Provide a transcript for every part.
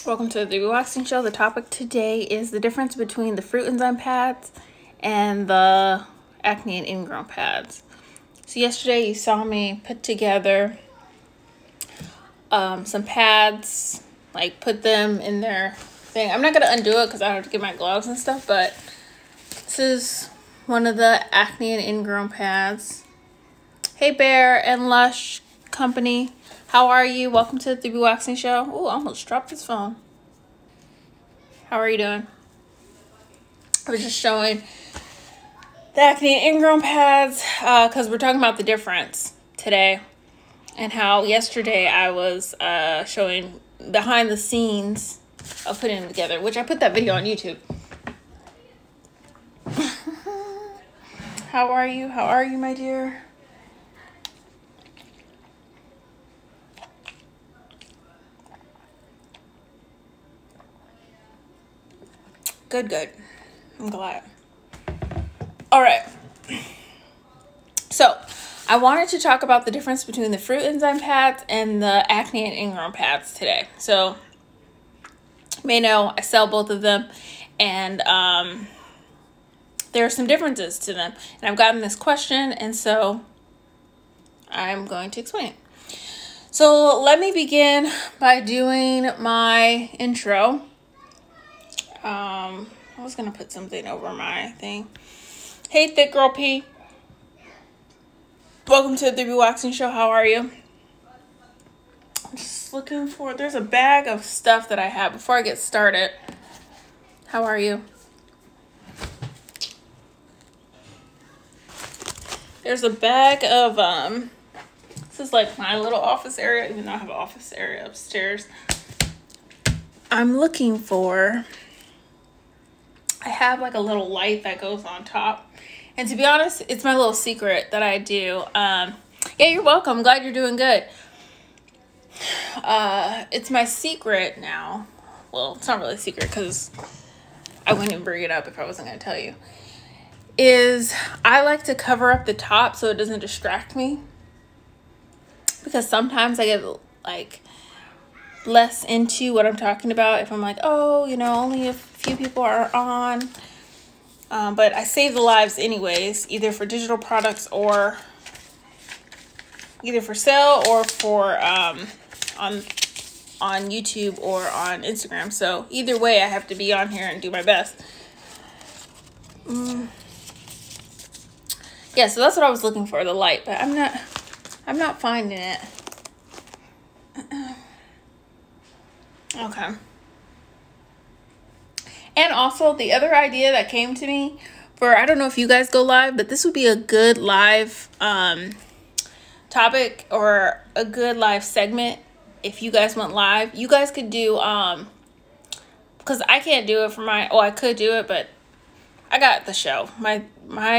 Welcome to the 3bwaxing show. The topic today is the difference between the fruit enzyme pads and the acne and ingrown pads. So yesterday you saw me put together some pads, like put them in their thing. I'm not going to undo it because I have to get my gloves and stuff, but this is one of the acne and ingrown pads. Hey Bear and Lush Company, how are you? Welcome to the 3bwaxing show. Oh, I almost dropped this phone. How are you doing? I was just showing the acne and ingrown pads because we're talking about the difference today, and how yesterday I was showing behind the scenes of putting them together, which I put that video on YouTube. How are you? How are you, my dear? Good, good. I'm glad. All right. So, I wanted to talk about the difference between the fruit enzyme pads and the acne and ingrown pads today. So, you may know I sell both of them, and there are some differences to them. And I've gotten this question, and so I'm going to explain it. So, let me begin by doing my intro. I was gonna put something over my thing. Hey, Thick Girl P. Welcome to the 3bwaxing show. How are you? I'm just looking for, there's a bag of stuff that I have before I get started. How are you? There's a bag of, this is like my little office area, even though I have an office area upstairs. I'm looking for, I have like a little light that goes on top. And to be honest, it's my little secret that I do. Yeah, you're welcome. I'm glad you're doing good. It's my secret now. Well, it's not really a secret because I wouldn't even bring it up if I wasn't going to tell you. Is I like to cover up the top so it doesn't distract me. Because sometimes I get like less into what I'm talking about if I'm like, oh, you know, only a few people are on. But I save the lives anyways, either for digital products or either for sale or for on YouTube or on Instagram. So either way, I have to be on here and do my best. Yeah, so that's what I was looking for, the light, but I'm not finding it. Okay. And also the other idea that came to me for, I don't know if you guys go live, but this would be a good live topic or a good live segment. If you guys went live, you guys could do, because I can't do it for my, oh, I could do it, but I got the show. My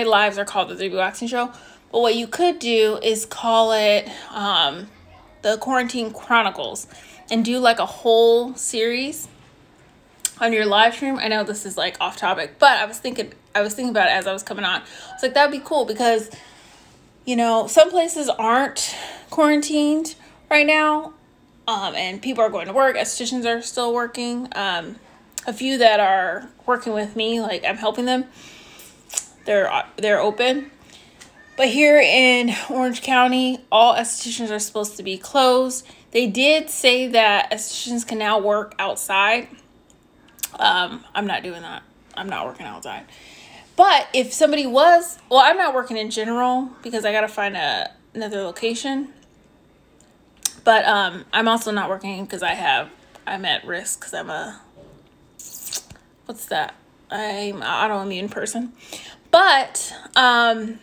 lives are called the 3bwaxing show. But what you could do is call it the Quarantine Chronicles and do like a whole series on your live stream. I know this is like off topic, but I was thinking about it as I was coming on. I was like, that'd be cool because, you know, some places aren't quarantined right now. And people are going to work. Estheticians are still working. A few that are working with me, like I'm helping them, they're open. But here in Orange County, all estheticians are supposed to be closed. They did say that estheticians can now work outside. I'm not doing that. I'm not working outside. But if somebody was, well, I'm not working in general because I got to find another location. But I'm also not working because I'm at risk because I'm what's that? I'm an autoimmune person. But I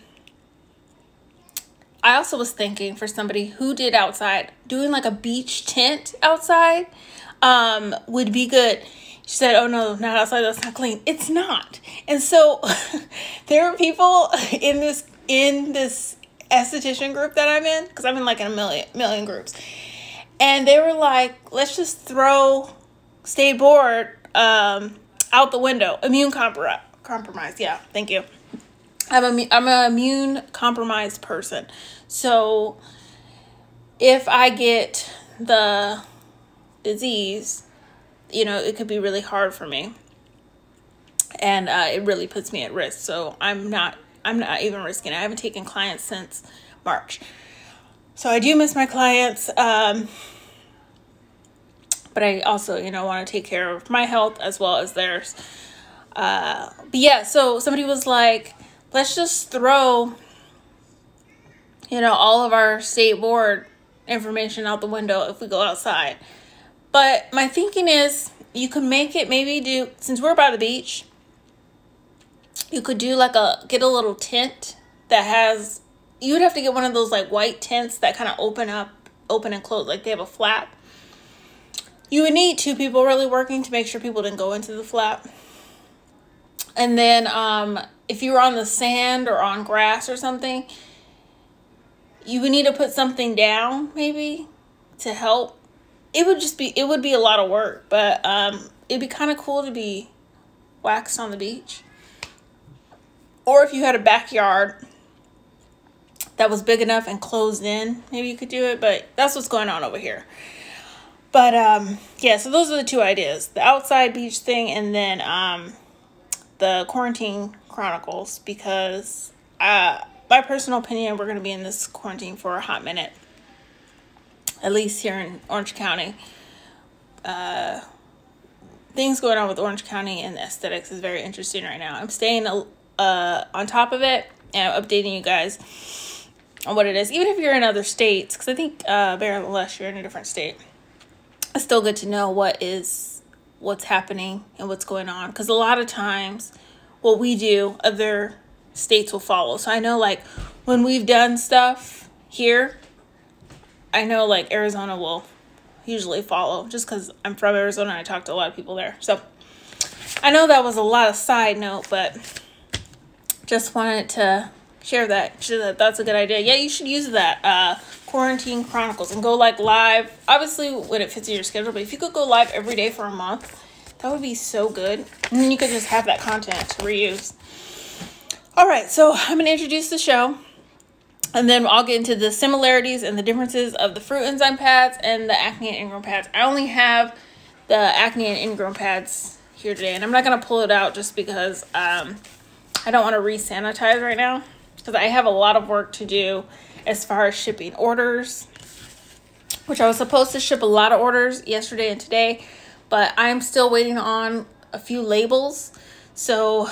also was thinking for somebody who did outside, doing like a beach tent outside would be good. She said, oh no, not outside, that's not clean. It's not. And so there are people in this esthetician group that I'm in, because I'm in like a million groups. And they were like, let's just throw stay bored out the window. Immune compromised. Yeah, thank you. I'm an immune compromised person. So if I get the disease, you know, it could be really hard for me. And it really puts me at risk. So I'm not even risking it. I haven't taken clients since March. So I do miss my clients. But I also, you know, want to take care of my health as well as theirs. But yeah, so somebody was like, let's just throw, you know, all of our state board information out the window if we go outside. But my thinking is, you could make it, maybe do, since we're by the beach, you could do like get a little tent that has, you would have to get one of those like white tents that kind of open and close, like they have a flap. You would need 2 people really working to make sure people didn't go into the flap. And then if you were on the sand or on grass or something, you would need to put something down maybe to help. It would be a lot of work, but it'd be kind of cool to be waxed on the beach. Or if you had a backyard that was big enough and closed in, maybe you could do it, but that's what's going on over here. But yeah, so those are the 2 ideas, the outside beach thing and then the quarantine chronicles, because my personal opinion, we're going to be in this quarantine for a hot minute, at least here in Orange County. Things going on with Orange County and aesthetics is very interesting right now. I'm staying on top of it, and I'm updating you guys on what it is, even if you're in other states, because I think unless you're in a different state, it's still good to know what's happening and what's going on, because a lot of times what we do, other states will follow. So I know, like, when we've done stuff here, I know like Arizona will usually follow, just because I'm from Arizona and I talk to a lot of people there. So I know that was a lot of side note, but just wanted to share that. That's a good idea. Yeah, you should use that quarantine chronicles and go like live, obviously when it fits in your schedule, but if you could go live every day for a month, that would be so good. And then you could just have that content to reuse. All right, so I'm going to introduce the show, and then I'll get into the similarities and the differences of the fruit enzyme pads and the acne and ingrown pads. I only have the acne and ingrown pads here today, and I'm not going to pull it out just because I don't want to re-sanitize right now, because I have a lot of work to do as far as shipping orders, which I was supposed to ship a lot of orders yesterday and today, but I'm still waiting on a few labels. So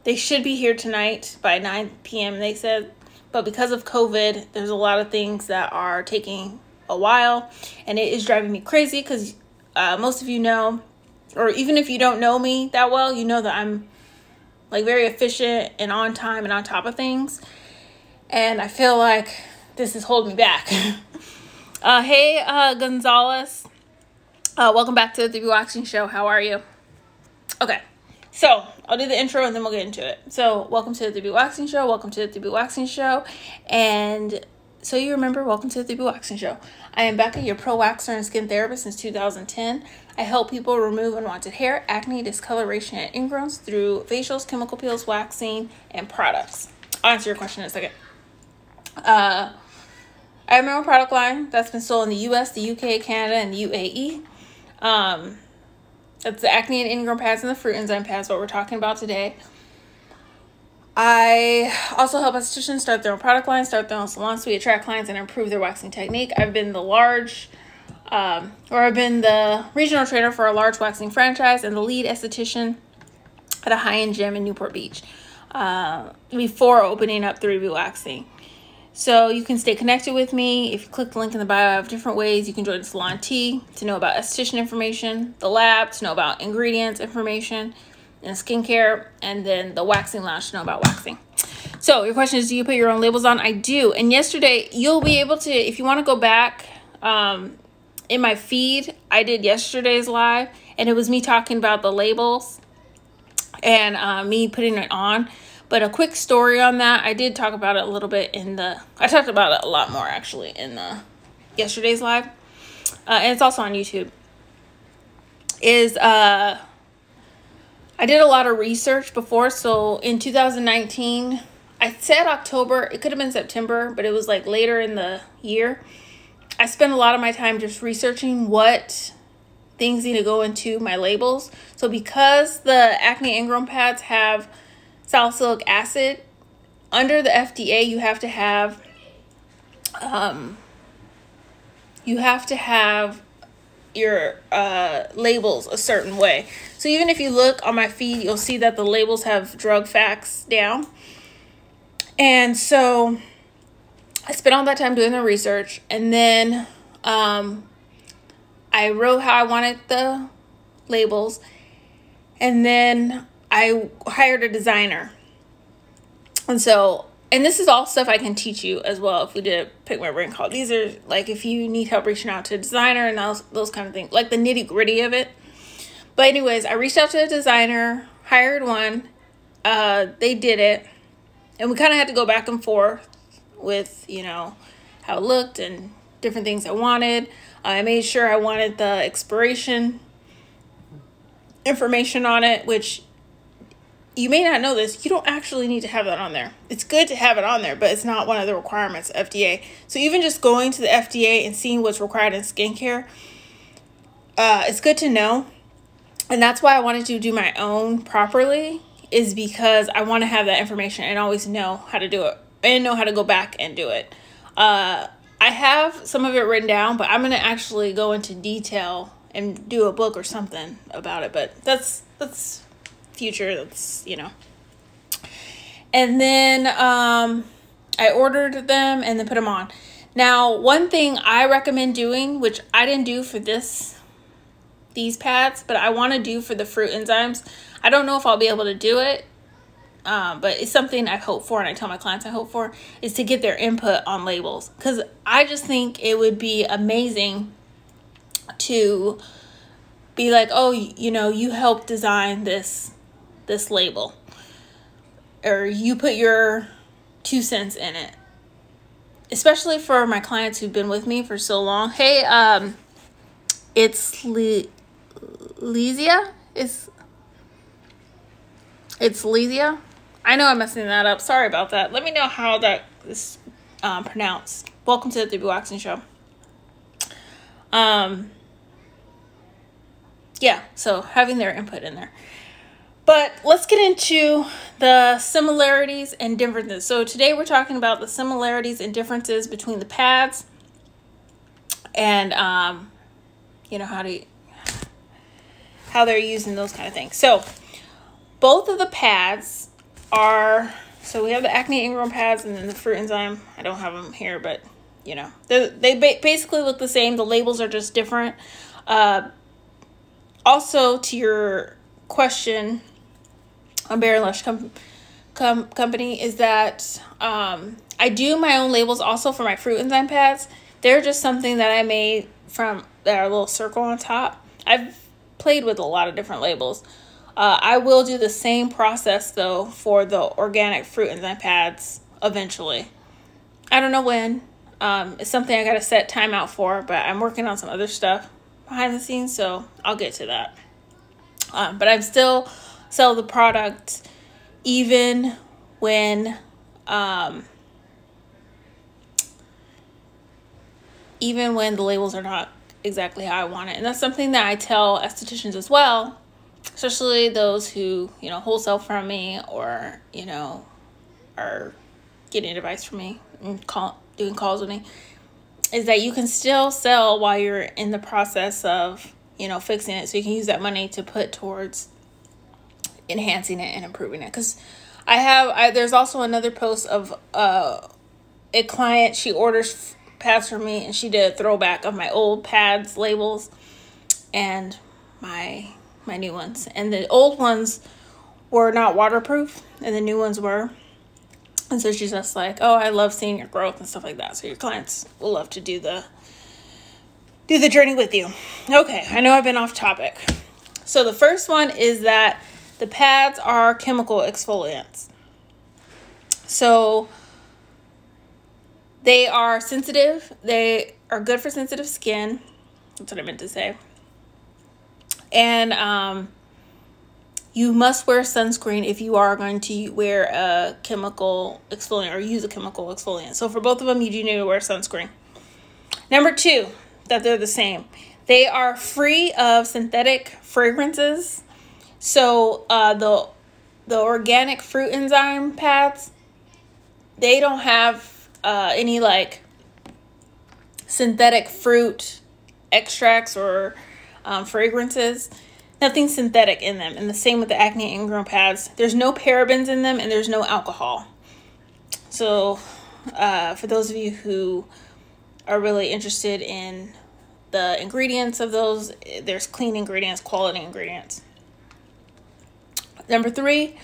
they should be here tonight by 9 p.m. they said, but because of COVID, there's a lot of things that are taking a while, and it is driving me crazy, because most of you know, or even if you don't know me that well, you know that I'm like very efficient and on time and on top of things. And I feel like this is holding me back. Hey, Gonzalez. Welcome back to the 3bwaxing show. How are you? Okay. So I'll do the intro and then we'll get into it. So welcome to the 3bwaxing show. Welcome to the 3bwaxing show. And so you remember, welcome to the 3bwaxing show. I am Becca, your pro waxer and skin therapist since 2010. I help people remove unwanted hair, acne, discoloration, and ingrowns through facials, chemical peels, waxing, and products. I'll answer your question in a second. I have my own product line that's been sold in the US, the UK, Canada, and the UAE. That's the acne and ingrown pads and the fruit enzyme pads, what we're talking about today. I also help estheticians start their own product line, start their own salon, so we attract clients and improve their waxing technique. I've been the regional trainer for a large waxing franchise and the lead esthetician at a high-end gym in Newport Beach before opening up 3bwaxing. So you can stay connected with me. If you click the link in the bio, I have different ways. You can join the Salon Tea to know about esthetician information, the lab to know about ingredients information, and skincare, and then the waxing lounge to know about waxing. So your question is, do you put your own labels on? I do. And yesterday, you'll be able to, if you want to go back in my feed, I did yesterday's live, and it was me talking about the labels and me putting it on. But a quick story on that, I did talk about it a little bit I talked about it a lot more actually in the yesterday's live. And it's also on YouTube. I did a lot of research before. So in 2019, I said October, it could have been September, but it was like later in the year. I spent a lot of my time just researching what things need to go into my labels. So because the acne ingrown pads have salicylic acid, under the FDA, you have to have your labels a certain way. So even if you look on my feed, you'll see that the labels have drug facts down. And so I spent all that time doing the research, and then I wrote how I wanted the labels, and then I hired a designer. And so, and this is all stuff I can teach you as well if we did a Pick My Brain call. These are like if you need help reaching out to a designer and those kind of things, like the nitty gritty of it. But anyways, I reached out to a designer, hired one. They did it. And we kind of had to go back and forth with, you know, how it looked and different things I wanted. I made sure I wanted the expiration information on it, which you may not know this. You don't actually need to have that on there. It's good to have it on there, but it's not one of the requirements of FDA. So even just going to the FDA and seeing what's required in skincare, it's good to know. And that's why I wanted to do my own properly, is because I want to have that information and always know how to do it and know how to go back and do it. I have some of it written down, but I'm going to actually go into detail and do a book or something about it. But that's future. That's, you know. And then I ordered them and then put them on. Now, one thing I recommend doing, which I didn't do for these pads, but I want to do for the fruit enzymes. I don't know if I'll be able to do it, but it's something I hope for, and I tell my clients I hope for, is to get their input on labels. Because I just think it would be amazing to be like, oh, you know, you helped design this label, or you put your 2 cents in it. Especially for my clients who've been with me for so long. Hey, it's Lesia. It's Lesia. I know I'm messing that up. Sorry about that. Let me know how that is pronounced. Welcome to the 3bwaxing show. Yeah, so having their input in there. But let's get into the similarities and differences. So today we're talking about the similarities and differences between the pads and you know, how they're used and those kind of things. So both of the pads are, so we have the acne ingrown pads and then the fruit enzyme. I don't have them here, but you know, they basically look the same. The labels are just different. Also, to your question on Bare Lush Company, is that I do my own labels also for my fruit enzyme pads. They're just something that I made from that little circle on top. I've played with a lot of different labels. I will do the same process though for the organic fruit enzyme pads eventually. I don't know when. It's something I gotta set time out for, but I'm working on some other stuff behind the scenes, so I'll get to that. But I'm still sell the product even when the labels are not exactly how I want it. And that's something that I tell estheticians as well, especially those who, you know, wholesale from me or, you know, are getting advice from me and doing calls with me, is that you can still sell while you're in the process of, you know, fixing it. So you can use that money to put towards enhancing it and improving it. Because there's also another post of a client, she orders pads from me and she did a throwback of my old pads labels and my new ones. And the old ones were not waterproof and the new ones were. And so she's just like, oh, I love seeing your growth and stuff like that. So your clients will love to do the journey with you. Okay, I know I've been off topic. So the first one is that the pads are chemical exfoliants. So they are sensitive. They are good for sensitive skin. That's what I meant to say. And you must wear sunscreen if you are going to wear a chemical exfoliant or use a chemical exfoliant. So for both of them, you do need to wear sunscreen. Number two, that they're the same. They are free of synthetic fragrances. So the organic fruit enzyme pads, they don't have any like synthetic fruit extracts or fragrances. Nothing synthetic in them. And the same with the acne ingrown pads. There's no parabens in them and there's no alcohol. So for those of you who are really interested in the ingredients of those, there's clean ingredients, quality ingredients. Number 3,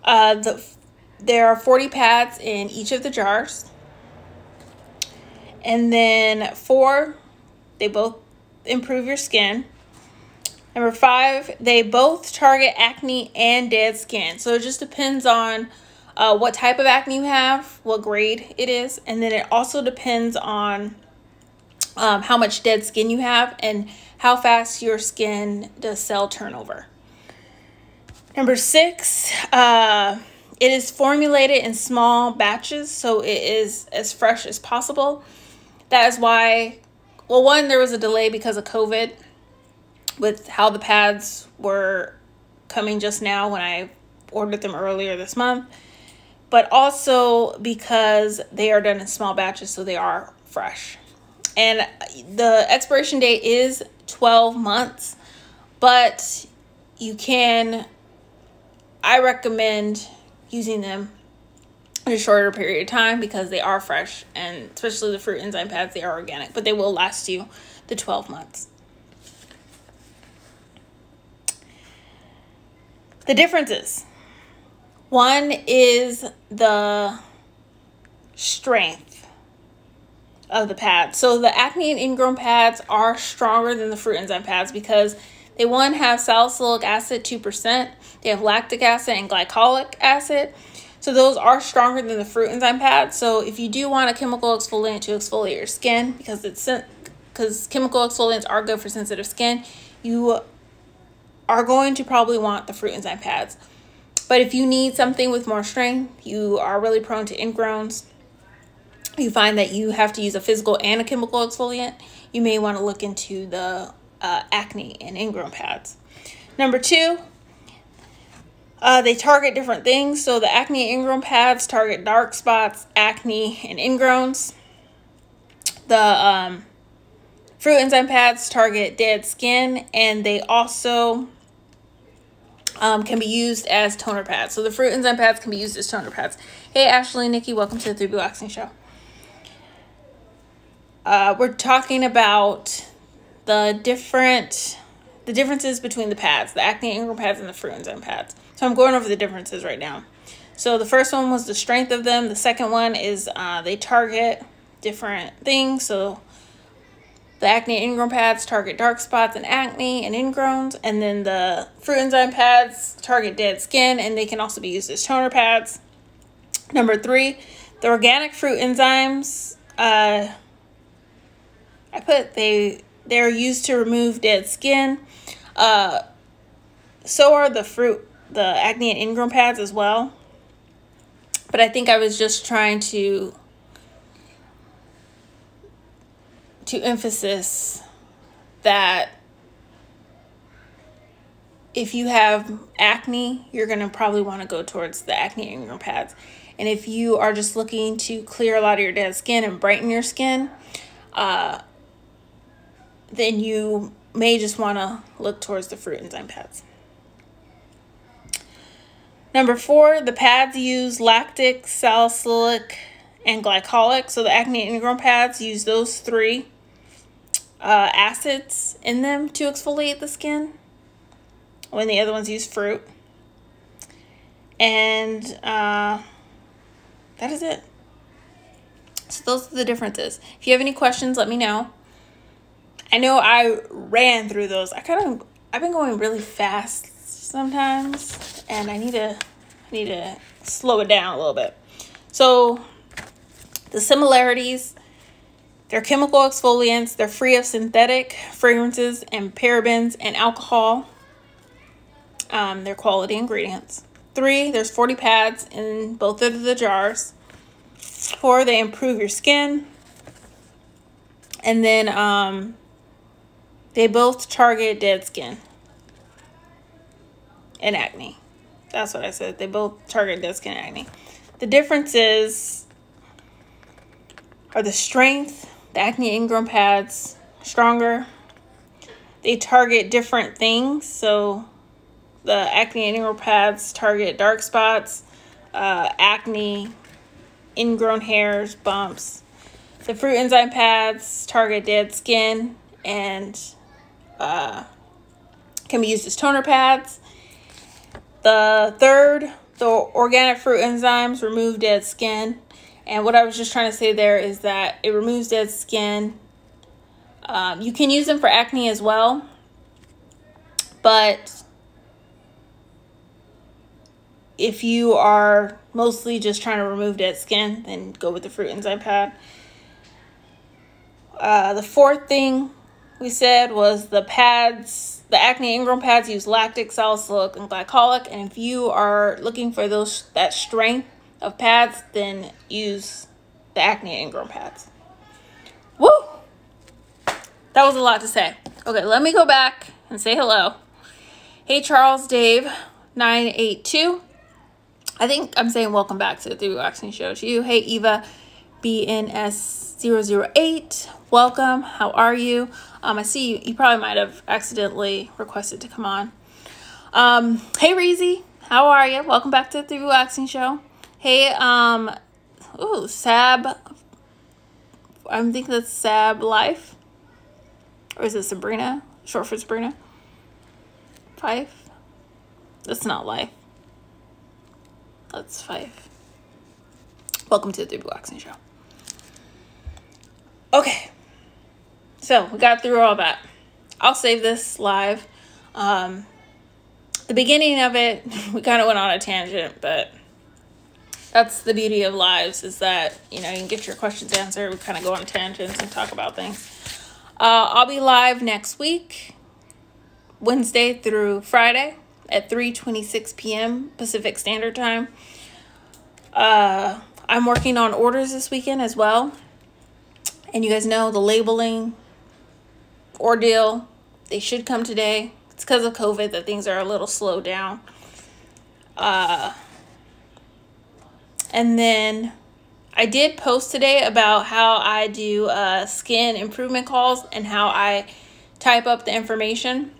there are 40 pads in each of the jars. And then 4, they both improve your skin. Number 5, they both target acne and dead skin. So it just depends on what type of acne you have, what grade it is. And then it also depends on how much dead skin you have and how fast your skin does cell turnover. Number 6, it is formulated in small batches, so it is as fresh as possible. That is why, well, one, there was a delay because of COVID with how the pads were coming just now when I ordered them earlier this month, but also because they are done in small batches, so they are fresh. And the expiration date is 12 months, but you can, I recommend using them in a shorter period of time because they are fresh, and especially the fruit enzyme pads, they are organic, but they will last you the 12 months. The differences. One is the strength of the pads. So the acne and ingrown pads are stronger than the fruit enzyme pads because they, one, have salicylic acid 2%, they have lactic acid and glycolic acid. So those are stronger than the fruit enzyme pads. So if you do want a chemical exfoliant to exfoliate your skin, because chemical exfoliants are good for sensitive skin, you are going to probably want the fruit enzyme pads. But if you need something with more strength, you are really prone to ingrowns, you find that you have to use a physical and a chemical exfoliant, you may want to look into the acne and ingrown pads. Number 2, they target different things. So the acne and ingrown pads target dark spots, acne, and ingrowns. The fruit enzyme pads target dead skin, and they also can be used as toner pads. So the fruit enzyme pads can be used as toner pads. Hey, Ashley, Nikki, welcome to the 3bwaxing show. We're talking about the differences between the pads, the acne ingrown pads and the fruit enzyme pads. So I'm going over the differences right now. So the first one was the strength of them. The second one is they target different things. So the acne and ingrown pads target dark spots and acne and ingrowns. And then the fruit enzyme pads target dead skin, and they can also be used as toner pads. Number 3, the organic fruit enzymes, they're used to remove dead skin. So are the acne and ingrown pads as well. But I think I was just trying to emphasize that if you have acne, you're going to probably want to go towards the acne and ingrown pads. And if you are just looking to clear a lot of your dead skin and brighten your skin, then you may just want to look towards the fruit enzyme pads. Number 4, the pads use lactic, salicylic, and glycolic. So the acne and ingrown pads use those 3 acids in them to exfoliate the skin, when the other ones use fruit. And that is it. So those are the differences. If you have any questions, let me know. I know I ran through those. I've been going really fast sometimes, and I need to slow it down a little bit. So the similarities: they're chemical exfoliants, they're free of synthetic fragrances and parabens and alcohol. They're quality ingredients. 3, there's 40 pads in both of the jars. 4, they improve your skin. And then They both target dead skin and acne. That's what I said. They both target dead skin and acne. The differences are the strength. The acne ingrown pads, stronger. They target different things. So the acne ingrown pads target dark spots, acne, ingrown hairs, bumps. The fruit enzyme pads target dead skin and can be used as toner pads. The organic fruit enzymes remove dead skin. And what I was just trying to say there is that it removes dead skin. You can use them for acne as well. But if you are mostly just trying to remove dead skin, then go with the fruit enzyme pad. The fourth thing we said was the pads. The acne ingrown pads use lactic, salicylic, and glycolic. And if you are looking for that strength of pads, then use the acne ingrown pads. Woo! That was a lot to say. Okay, let me go back and say hello. Hey, Charles Dave 982. I think I'm saying welcome back to the 3bwaxing show to you. Hey, Eva BNS008. Welcome. How are you? I see you probably might have accidentally requested to come on. Hey, Reezy. How are you? Welcome back to the 3bwaxing show. Hey, Sab. I think that's Sab Life. Or is it Sabrina? Short for Sabrina? Five? That's not Life. That's 5. Welcome to the 3bwaxing show. Okay. So, we got through all that. I'll save this live. The beginning of it, we kind of went on a tangent, but that's the beauty of lives, is that, you know, you can get your questions answered. We kind of go on tangents and talk about things. I'll be live next week, Wednesday through Friday at 3:26 p.m. Pacific Standard Time. I'm working on orders this weekend as well. And you guys know the labeling ordeal, they should come today. It's because of COVID that things are a little slowed down. And then I did post today about how I do skin improvement calls and how I type up the information.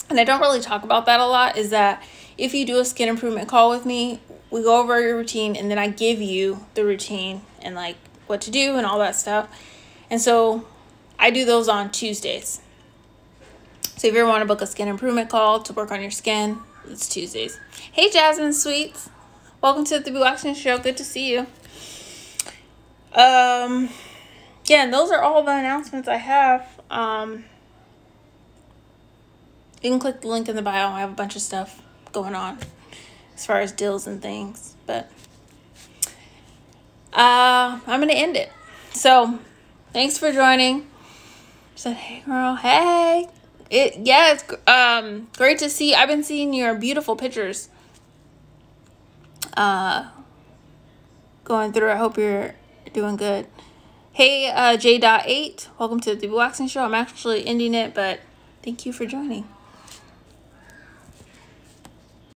And I don't really talk about that a lot, is that if you do a skin improvement call with me, we go over your routine and then I give you the routine and like what to do and all that stuff. And so I do those on Tuesdays. So if you ever want to book a skin improvement call to work on your skin, it's Tuesdays. Hey, Jasmine Sweets. Welcome to the 3bwaxing show. Good to see you. Yeah, and those are all the announcements I have. You can click the link in the bio. I have a bunch of stuff going on as far as deals and things. But I'm going to end it. So, thanks for joining. Said, hey, girl. Hey. It's great to see. I've been seeing your beautiful pictures going through. I hope you're doing good. Hey, J.8. Welcome to the 3bwaxing show. I'm actually ending it, but thank you for joining.